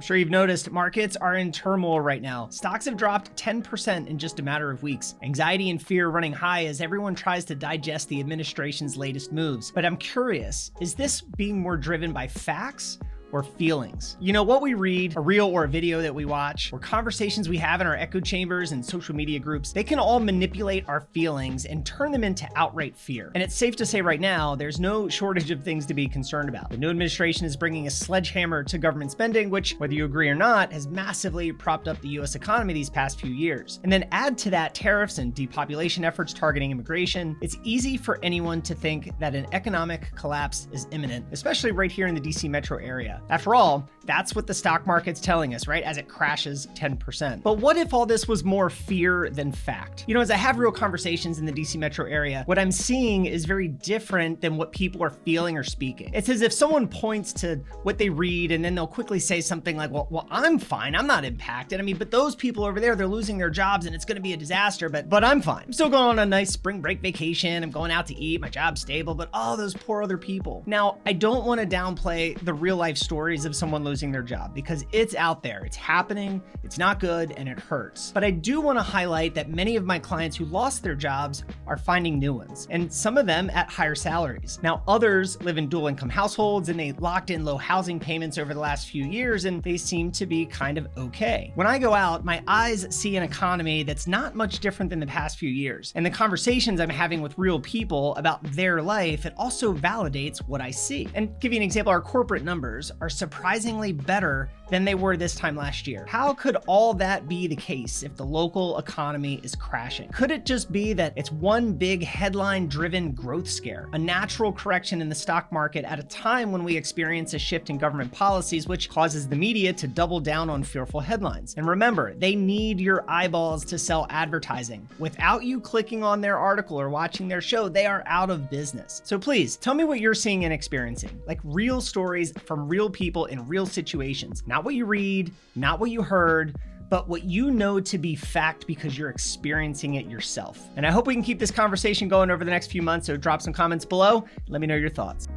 I'm sure you've noticed markets are in turmoil right now. Stocks have dropped 10% in just a matter of weeks. Anxiety and fear running high as everyone tries to digest the administration's latest moves. But I'm curious, is this being more driven by facts or feelings? You know, what we read, a reel or a video that we watch, or conversations we have in our echo chambers and social media groups, they can all manipulate our feelings and turn them into outright fear. And it's safe to say right now, there's no shortage of things to be concerned about. The new administration is bringing a sledgehammer to government spending, which, whether you agree or not, has massively propped up the US economy these past few years. And then add to that tariffs and depopulation efforts targeting immigration. It's easy for anyone to think that an economic collapse is imminent, especially right here in the DC metro area. After all, that's what the stock market's telling us, right? As it crashes 10%. But what if all this was more fear than fact? You know, as I have real conversations in the DC metro area, what I'm seeing is very different than what people are feeling or speaking. It's as if someone points to what they read and then they'll quickly say something like, well, I'm fine. I'm not impacted. I mean, but those people over there, they're losing their jobs and it's going to be a disaster, but I'm fine. I'm still going on a nice spring break vacation. I'm going out to eat. My job's stable, but all those poor other people. Now, I don't want to downplay the real life stories of someone losing their job because it's out there, it's happening, it's not good, and it hurts. But I do want to highlight that many of my clients who lost their jobs are finding new ones, and some of them at higher salaries. Now, others live in dual income households and they locked in low housing payments over the last few years and they seem to be kind of okay. When I go out, my eyes see an economy that's not much different than the past few years. And the conversations I'm having with real people about their life, it also validates what I see. And give you an example, our corporate numbers are surprisingly better than they were this time last year. How could all that be the case if the local economy is crashing? Could it just be that it's one big headline-driven growth scare, a natural correction in the stock market at a time when we experience a shift in government policies, which causes the media to double down on fearful headlines? And remember, they need your eyeballs to sell advertising. Without you clicking on their article or watching their show, they are out of business. So please, tell me what you're seeing and experiencing, like real stories from real people in real situations. Not what you read, not what you heard, but what you know to be fact because you're experiencing it yourself. And I hope we can keep this conversation going over the next few months, so drop some comments below. Let me know your thoughts.